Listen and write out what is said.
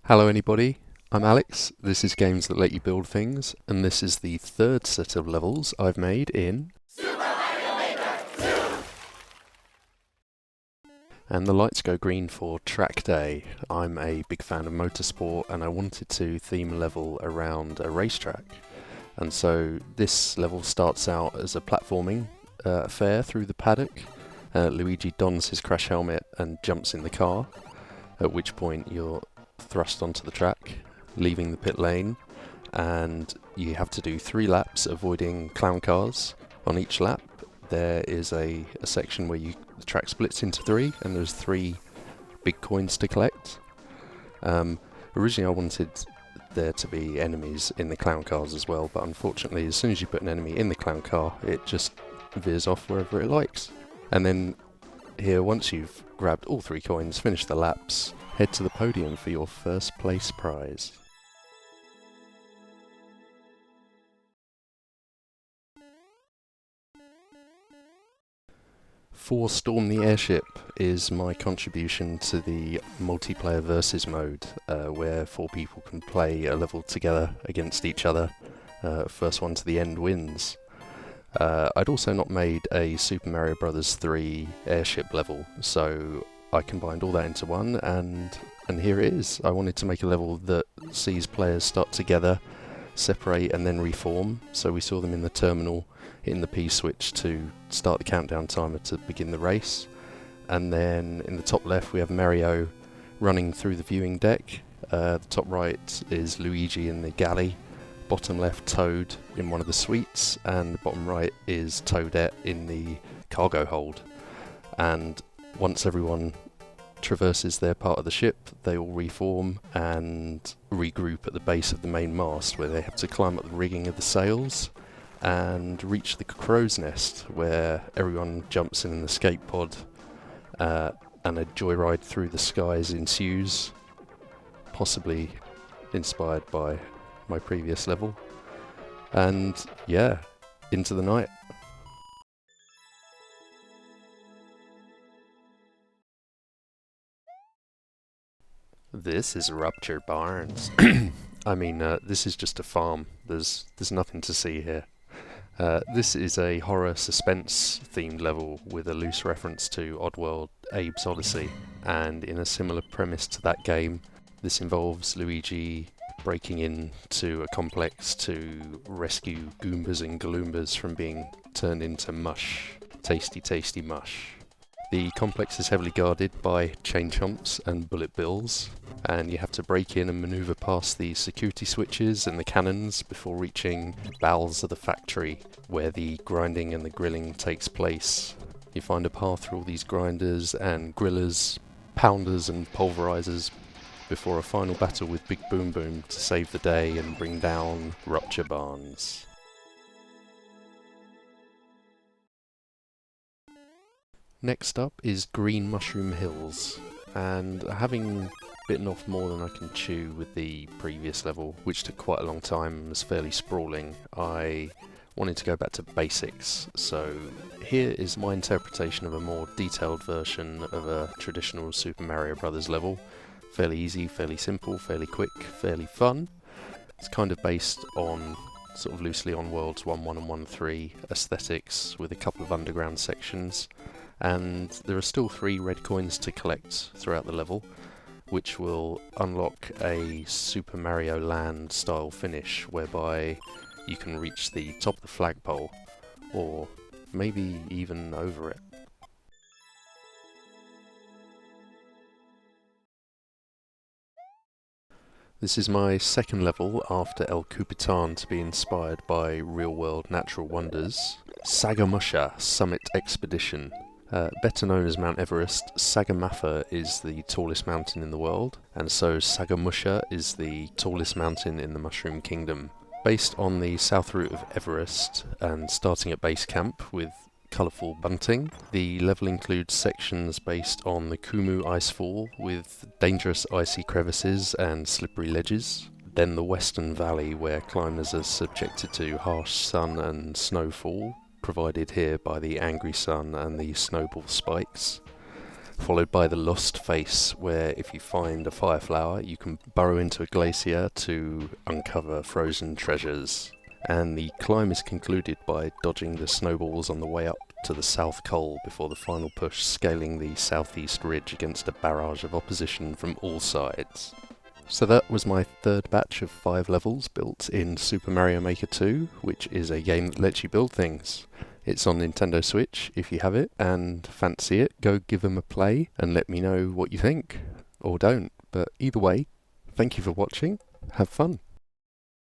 Hello anybody, I'm Alex, this is Games That Let You Build Things, and this is the third set of levels I've made in... And the lights go green for track day. I'm a big fan of motorsport and I wanted to theme a level around a racetrack. And so this level starts out as a platforming affair through the paddock. Luigi dons his crash helmet and jumps in the car, at which point you're thrust onto the track, leaving the pit lane, and you have to do 3 laps avoiding clown cars. On each lap there is a section where the track splits into 3 and there's 3 big coins to collect. Originally I wanted there to be enemies in the clown cars as well, but unfortunately as soon as you put an enemy in the clown car it just veers off wherever it likes. And then here, once you've grabbed all 3 coins, finished the laps, head to the podium for your first place prize. For Storm the Airship is my contribution to the multiplayer versus mode, where 4 people can play a level together against each other. First one to the end wins. I'd also not made a Super Mario Bros. 3 airship level, so I combined all that into one, and here it is. I wanted to make a level that sees players start together, separate and then reform. So we saw them in the terminal hitting the P switch to start the countdown timer to begin the race. And then in the top left we have Mario running through the viewing deck. The top right is Luigi in the galley. Bottom left Toad in one of the suites, and bottom right is Toadette in the cargo hold. And once everyone traverses their part of the ship, they all reform and regroup at the base of the main mast, where they have to climb up the rigging of the sails and reach the crow's nest, where everyone jumps in an escape pod and a joyride through the skies ensues, possibly inspired by my previous level. And yeah, into the night. This is Rupture Barns. I mean, this is just a farm. There's nothing to see here. This is a horror suspense themed level with a loose reference to Oddworld Abe's Odyssey, and in a similar premise to that game, this involves Luigi breaking into a complex to rescue Goombas and Galoombas from being turned into mush. Tasty, tasty mush. The complex is heavily guarded by chain chomps and bullet bills, and you have to break in and maneuver past the security switches and the cannons before reaching bowels of the factory, where the grinding and the grilling takes place. You find a path through all these grinders and grillers, pounders and pulverizers, before a final battle with Big Boom Boom to save the day and bring down Rupture Barns. Next up is Green Mushroom Hills, and having bitten off more than I can chew with the previous level, which took quite a long time and was fairly sprawling, I wanted to go back to basics. So here is my interpretation of a more detailed version of a traditional Super Mario Bros. Level. Fairly easy, fairly simple, fairly quick, fairly fun. It's kind of based on, sort of loosely on Worlds 1.1 and 1.3 aesthetics, with a couple of underground sections. And there are still 3 red coins to collect throughout the level, which will unlock a Super Mario Land style finish, whereby you can reach the top of the flagpole, or maybe even over it. This is my second level after El Capitan to be inspired by real-world natural wonders. Sagamusha Summit Expedition. Better known as Mount Everest, Sagarmūshā is the tallest mountain in the world, and so Sagamusha is the tallest mountain in the Mushroom Kingdom. Based on the south route of Everest and starting at base camp with colourful bunting, the level includes sections based on the Kumu Icefall with dangerous icy crevices and slippery ledges, then the Western Valley where climbers are subjected to harsh sun and snowfall, provided here by the angry sun and the snowball spikes. followed by the Lost Face, where if you find a fire flower, you can burrow into a glacier to uncover frozen treasures. And the climb is concluded by dodging the snowballs on the way up to the South Col before the final push, scaling the southeast ridge against a barrage of opposition from all sides. So that was my third batch of 5 levels built in Super Mario Maker 2, which is a game that lets you build things. It's on Nintendo Switch. If you have it and fancy it, go give them a play and let me know what you think. Or don't. But either way, thank you for watching. Have fun.